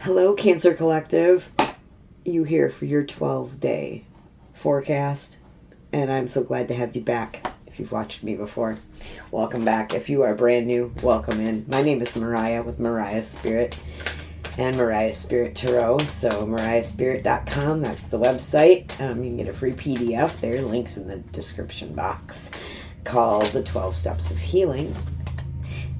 Hello, Cancer Collective. You here for your 12-day forecast, and I'm so glad to have you back. If you've watched me before, welcome back. If you are brand new, welcome in. My name is Moriah with Moriah Spirit and Moriah Spirit Tarot. So MoriahSpirit.com, that's the website. You can get a free PDF there, links in the description box, called The 12 Steps of Healing.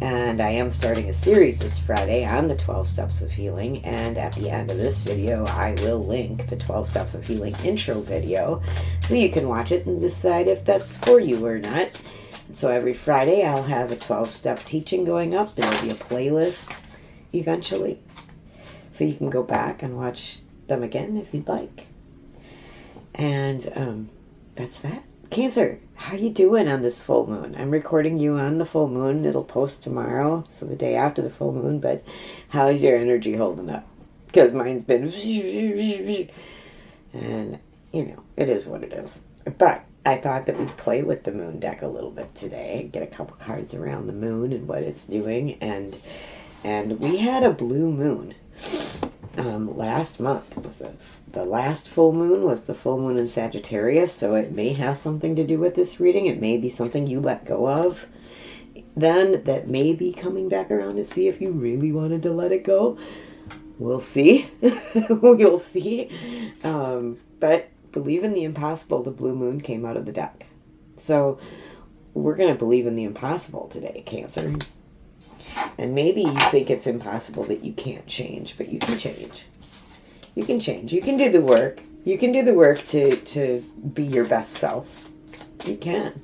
And I am starting a series this Friday on the 12 Steps of Healing. And at the end of this video, I will link the 12 Steps of Healing intro video so you can watch it and decide if that's for you or not. And so every Friday, I'll have a 12-step teaching going up. There will be a playlist eventually. So you can go back and watch them again if you'd like. And that's that. Cancer, how you doing on this full moon? I'm recording you on the full moon. It'll post tomorrow, so the day after the full moon. But how's your energy holding up? Because mine's been... And, you know, it is what it is. But I thought that we'd play with the moon deck a little bit today. Get a couple cards around the moon and what it's doing. And we had a blue moon. Last month was the last full moon was the full moon in Sagittarius, so it may have something to do with this reading. It may be something you let go of then that may be coming back around to see if you really wanted to let it go. We'll see. We'll see. But believe in the impossible. The blue moon came out of the deck. So we're going to believe in the impossible today, Cancer. And maybe you think it's impossible that you can't change, but you can change. You can change. You can do the work. You can do the work to be your best self. You can.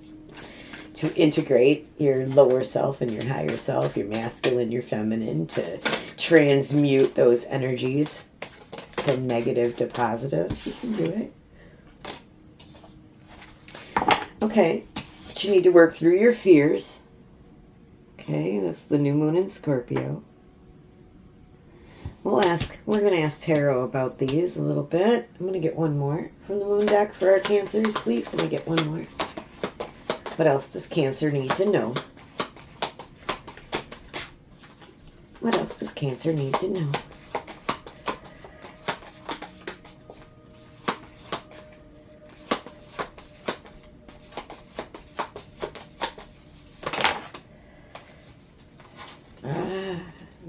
To integrate your lower self and your higher self, your masculine, your feminine, to transmute those energies from negative to positive. You can do it. Okay. But you need to work through your fears. Okay, that's the new moon in Scorpio. We're going to ask Tarot about these a little bit. I'm going to get one more from the moon deck for our Cancers. Please, can I get one more? What else does Cancer need to know? What else does Cancer need to know?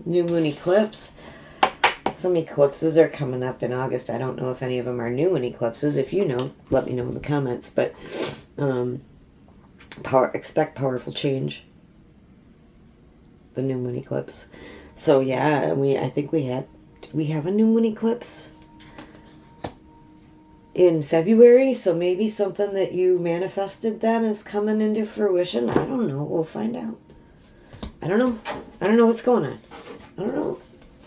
New moon eclipse. Some eclipses are coming up in August. I don't know if any of them are new moon eclipses. If you know, let me know in the comments. But expect powerful change. The new moon eclipse. So yeah, I think we had. Did we have a new moon eclipse in February? So maybe something that you manifested then is coming into fruition. I don't know. We'll find out. I don't know. I don't know what's going on. I don't know.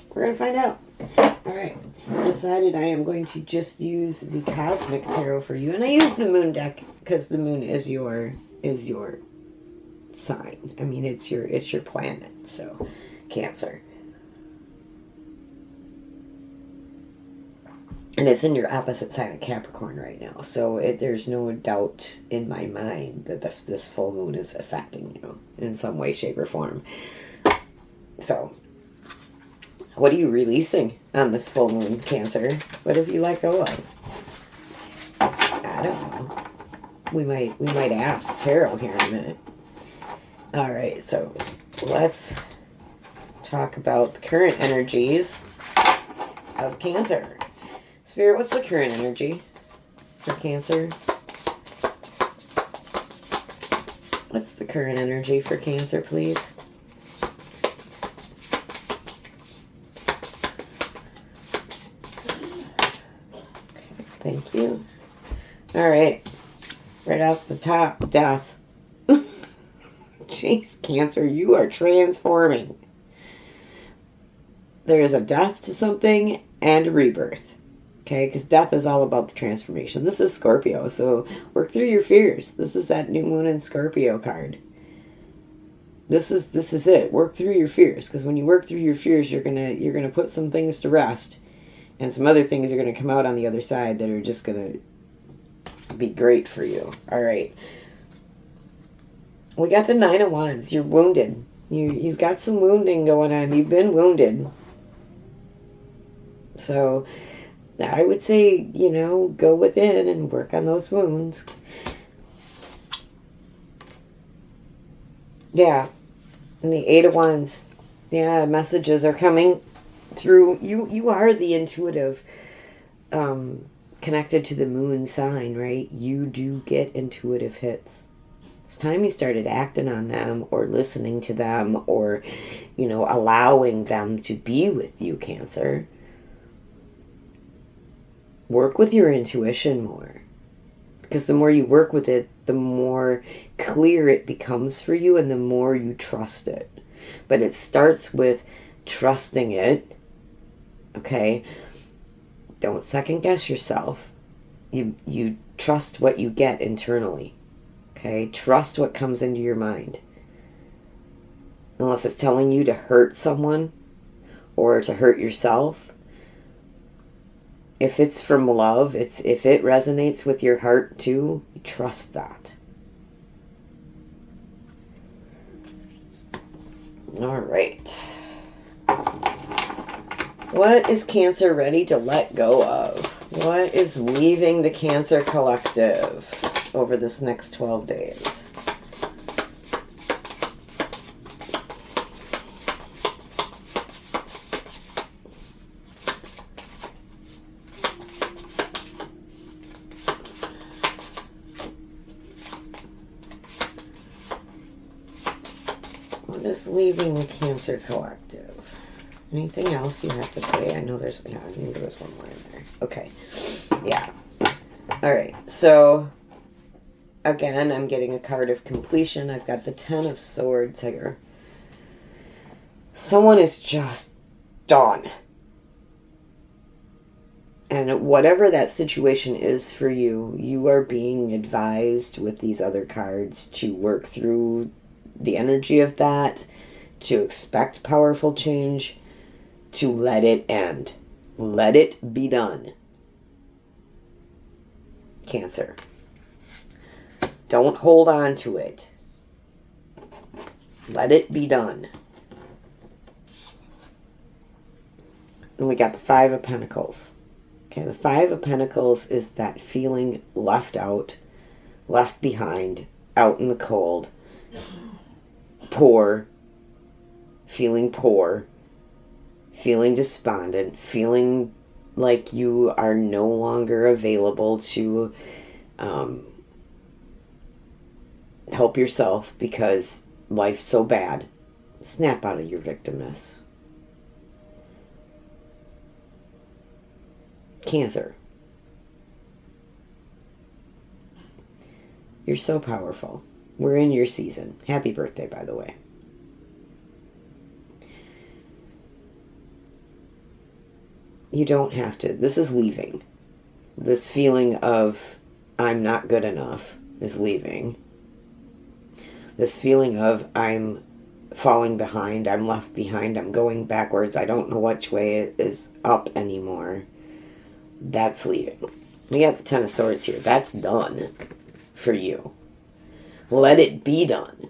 We're going to find out. All right. I decided I am going to just use the Cosmic Tarot for you. And I use the moon deck because the moon is your sign. I mean, it's your planet. So, Cancer. And it's in your opposite sign of Capricorn right now. So there's no doubt in my mind that this full moon is affecting you in some way, shape, or form. So, what are you releasing on this full moon, Cancer? What have you let go of? I don't know. We might ask Tarot here in a minute. All right, so let's talk about the current energies of Cancer. Spirit, what's the current energy for Cancer? What's the current energy for Cancer, please? Thank you. All right. Right off the top, death. Jeez, Cancer, you are transforming. There is a death to something and a rebirth. Okay, because death is all about the transformation. This is Scorpio, so work through your fears. This is that new moon in Scorpio card. This is it. Work through your fears, because when you work through your fears, you're gonna put some things to rest. And some other things are going to come out on the other side that are just going to be great for you. All right. We got the Nine of Wands. You're wounded. You've got some wounding going on. You've been wounded. So I would say, go within and work on those wounds. Yeah. And the Eight of Wands. Yeah, messages are coming through. You are the intuitive, connected to the moon sign, right? You do get intuitive hits. It's time you started acting on them or listening to them or, allowing them to be with you, Cancer. Work with your intuition more. Because the more you work with it, the more clear it becomes for you and the more you trust it. But it starts with trusting it. Okay? Don't second guess yourself. You trust what you get internally. Okay? Trust what comes into your mind. Unless it's telling you to hurt someone or to hurt yourself. If it's from love, if it resonates with your heart too, trust that. All right. What is Cancer ready to let go of? What is leaving the Cancer collective over this next 12 days? What is leaving the Cancer collective? Anything else you have to say? I know there's, yeah, I think there was one more in there. Okay. Yeah. All right. So, again, I'm getting a card of completion. I've got the 10 of Swords here. Someone is just done. And whatever that situation is for you, you are being advised with these other cards to work through the energy of that, to expect powerful change, to let it end. Let it be done. Cancer. Don't hold on to it. Let it be done. And we got the Five of Pentacles. Okay, the Five of Pentacles is that feeling left out, left behind, out in the cold, poor, feeling despondent, feeling like you are no longer available to help yourself because life's so bad. Snap out of your victimness. Cancer. You're so powerful. We're in your season. Happy birthday, by the way. You don't have to. This is leaving. This feeling of I'm not good enough is leaving. This feeling of I'm falling behind, I'm left behind, I'm going backwards, I don't know which way it is up anymore. That's leaving. We got the 10 of Swords here. That's done for you. Let it be done.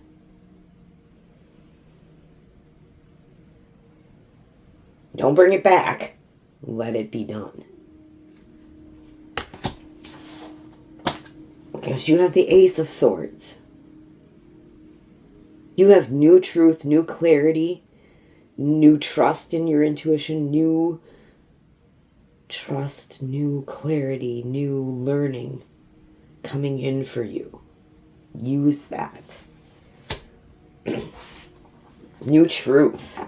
Don't bring it back. Let it be done. Because you have the Ace of Swords. You have new truth, new clarity, new trust in your intuition, new trust, new clarity, new learning coming in for you. Use that. New truth.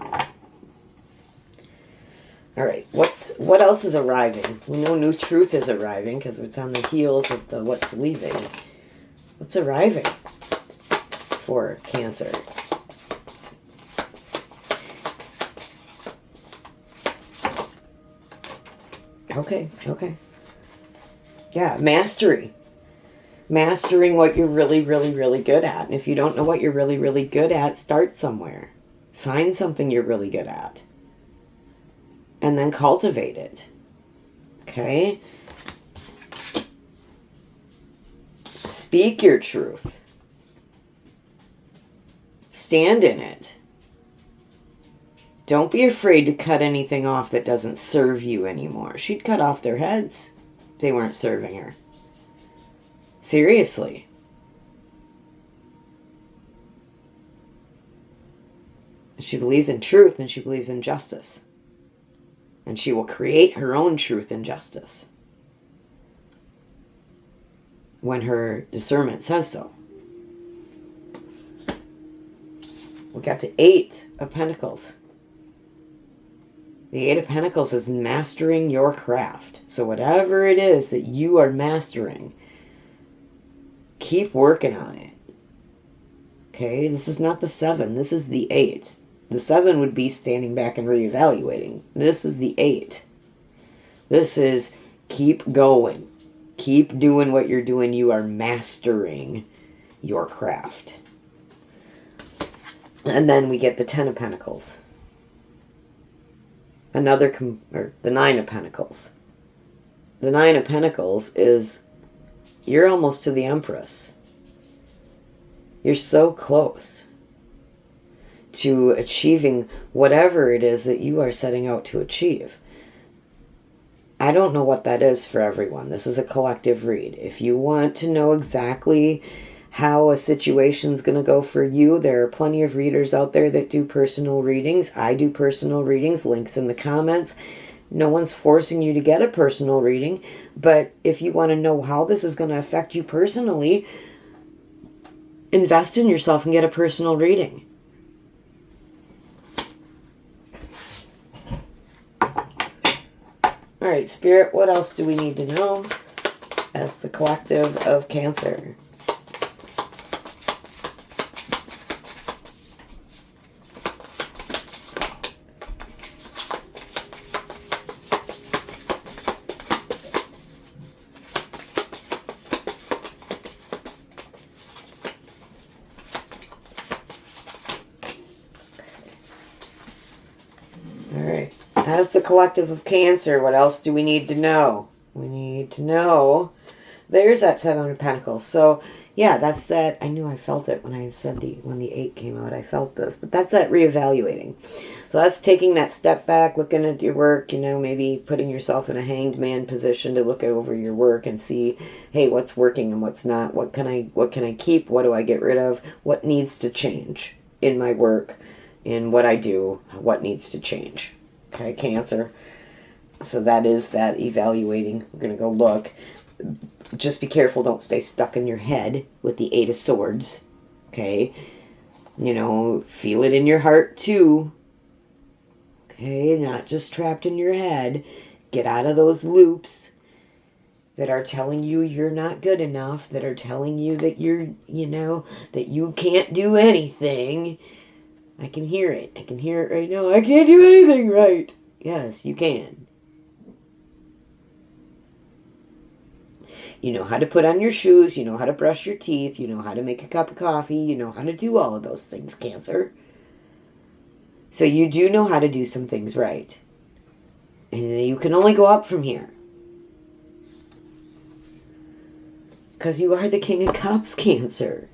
All right, what else is arriving? We know new truth is arriving because it's on the heels of the what's leaving. What's arriving for Cancer? Okay. Yeah, mastery. Mastering what you're really, really, really good at. And if you don't know what you're really, really good at, start somewhere. Find something you're really good at. And then cultivate it. Okay? Speak your truth. Stand in it. Don't be afraid to cut anything off that doesn't serve you anymore. She'd cut off their heads if they weren't serving her. Seriously. She believes in truth and she believes in justice. And she will create her own truth and justice when her discernment says so. We got the 8 of Pentacles. The 8 of Pentacles is mastering your craft. So whatever it is that you are mastering, keep working on it. Okay, this is not the 7. This is the 8. The 7 would be standing back and reevaluating. This is the 8. This is keep going. Keep doing what you're doing. You are mastering your craft. And then we get the 10 of Pentacles. Or the 9 of Pentacles. The 9 of Pentacles is you're almost to the Empress. You're so close to achieving whatever it is that you are setting out to achieve. I don't know what that is for everyone. This is a collective read. If you want to know exactly how a situation's going to go for you, there are plenty of readers out there that do personal readings. I do personal readings. Links in the comments. No one's forcing you to get a personal reading, but if you want to know how this is going to affect you personally, invest in yourself and get a personal reading. All right, Spirit, what else do we need to know as the collective of Cancer? As the collective of Cancer, what else do we need to know? We need to know, there's that 7 of Pentacles. So, yeah, that's that. I knew I felt it when I said when the 8 came out. I felt this. But that's that reevaluating. So that's taking that step back, looking at your work, maybe putting yourself in a hanged man position to look over your work and see, hey, what's working and what's not? What can I keep? What do I get rid of? What needs to change in my work, in what I do? What needs to change? Okay, Cancer. So that is that evaluating. We're going to go look. Just be careful. Don't stay stuck in your head with the 8 of Swords. Okay. Feel it in your heart too. Okay, not just trapped in your head. Get out of those loops that are telling you you're not good enough, that are telling you that you're, that you can't do anything. I can hear it. I can hear it right now. I can't do anything right. Yes, you can. You know how to put on your shoes. You know how to brush your teeth. You know how to make a cup of coffee. You know how to do all of those things, Cancer. So you do know how to do some things right. And you can only go up from here. Because you are the King of Cups, Cancer.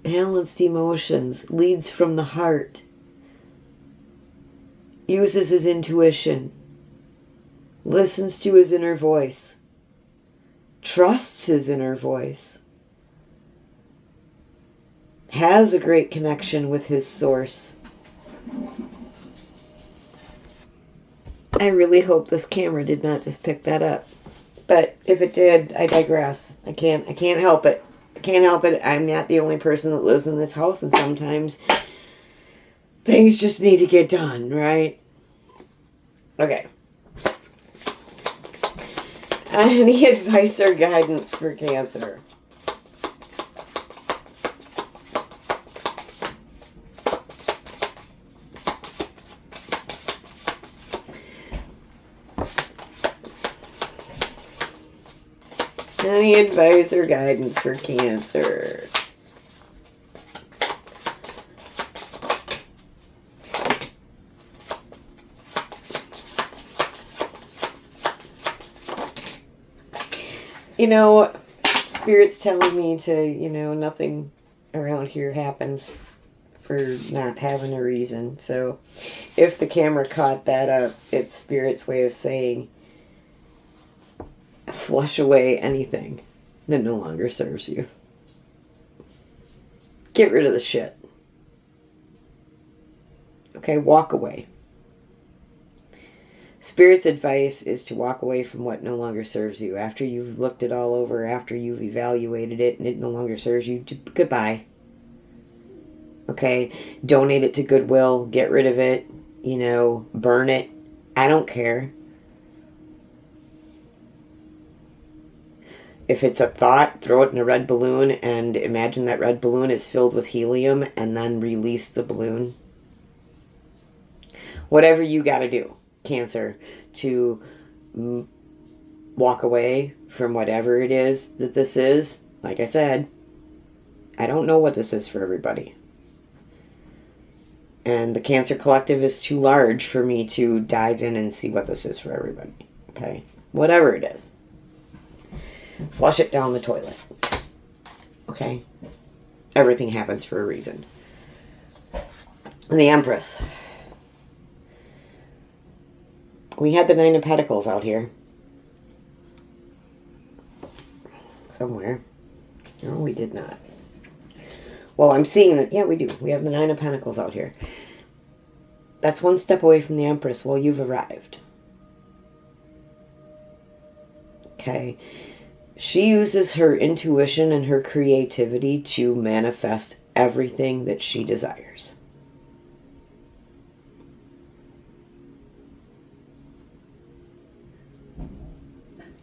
Balanced emotions, leads from the heart, uses his intuition, listens to his inner voice, trusts his inner voice, has a great connection with his source. I really hope this camera did not just pick that up. But if it did, I digress. I can't help it. I can't help it. I'm not the only person that lives in this house, and sometimes things just need to get done, right? Okay. Any advice or guidance for Cancer? Any advice or guidance for Cancer? Spirit's telling me to, nothing around here happens for not having a reason. So if the camera caught that up, it's Spirit's way of saying, flush away anything that no longer serves you. Get rid of the shit. Okay, walk away. Spirit's advice is to walk away from what no longer serves you. After you've looked it all over, after you've evaluated it and it no longer serves you, goodbye. Okay? Donate it to Goodwill. Get rid of it. Burn it. I don't care. If it's a thought, throw it in a red balloon and imagine that red balloon is filled with helium and then release the balloon. Whatever you got to do, Cancer, to walk away from whatever it is that this is. Like I said, I don't know what this is for everybody. And the Cancer Collective is too large for me to dive in and see what this is for everybody. Okay? Whatever it is. Flush it down the toilet. Okay? Everything happens for a reason. And the Empress. We had the Nine of Pentacles out here. Somewhere. No, we did not. Well, I'm seeing that. Yeah, we do. We have the Nine of Pentacles out here. That's one step away from the Empress. Well, you've arrived. Okay? She uses her intuition and her creativity to manifest everything that she desires.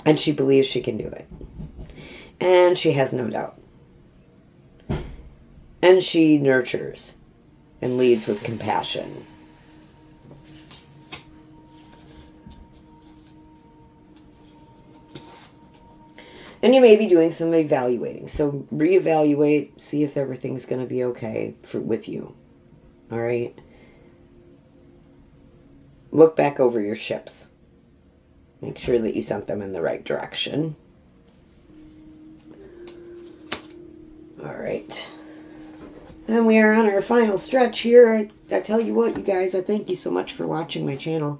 And she believes she can do it. And she has no doubt. And she nurtures and leads with compassion. And you may be doing some evaluating. So reevaluate, see if everything's going to be okay with you. All right? Look back over your ships. Make sure that you sent them in the right direction. All right. And we are on our final stretch here. I tell you what, you guys, I thank you so much for watching my channel,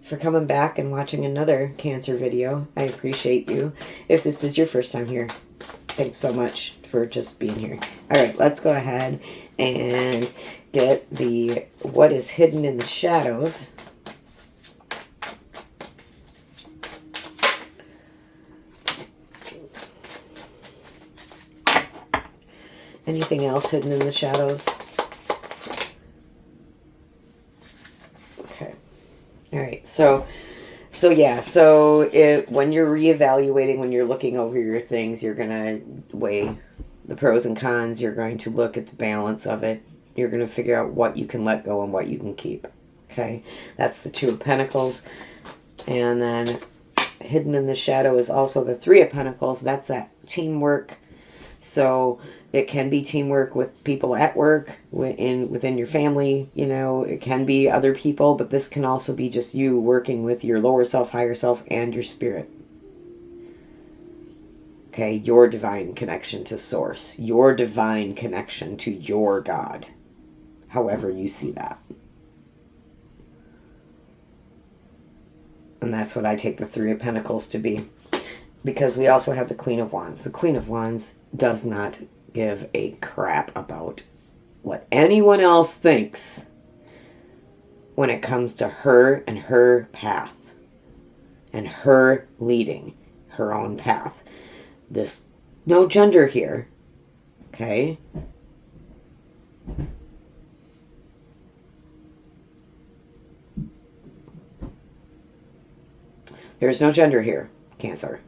for coming back and watching another Cancer video. I appreciate you. If this is your first time here, thanks so much for just being here. All right, let's go ahead and get the what is hidden in the shadows. Anything else hidden in the shadows? Okay. All right. So when you're reevaluating, when you're looking over your things, you're going to weigh the pros and cons. You're going to look at the balance of it. You're going to figure out what you can let go and what you can keep. Okay. That's the Two of Pentacles. And then hidden in the shadow is also the Three of Pentacles. That's that teamwork. So it can be teamwork with people at work, within your family, it can be other people, but this can also be just you working with your lower self, higher self, and your spirit. Okay, your divine connection to Source, your divine connection to your God, however you see that. And that's what I take the Three of Pentacles to be. Because we also have the Queen of Wands. The Queen of Wands does not give a crap about what anyone else thinks when it comes to her and her path and her leading her own path. No gender here, okay? There's no gender here, Cancer.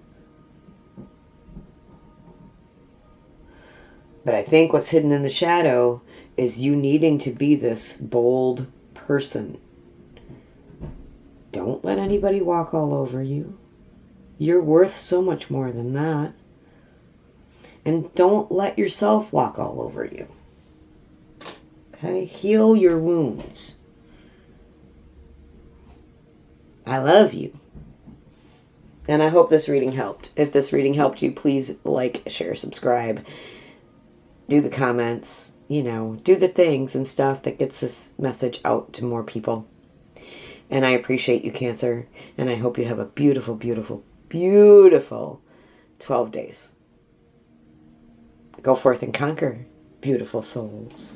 But I think what's hidden in the shadow is you needing to be this bold person. Don't let anybody walk all over you. You're worth so much more than that. And don't let yourself walk all over you. Okay? Heal your wounds. I love you. And I hope this reading helped. If this reading helped you, please like, share, subscribe, do the comments, do the things and stuff that gets this message out to more people. And I appreciate you, Cancer. And I hope you have a beautiful, beautiful, beautiful 12 days. Go forth and conquer, beautiful souls.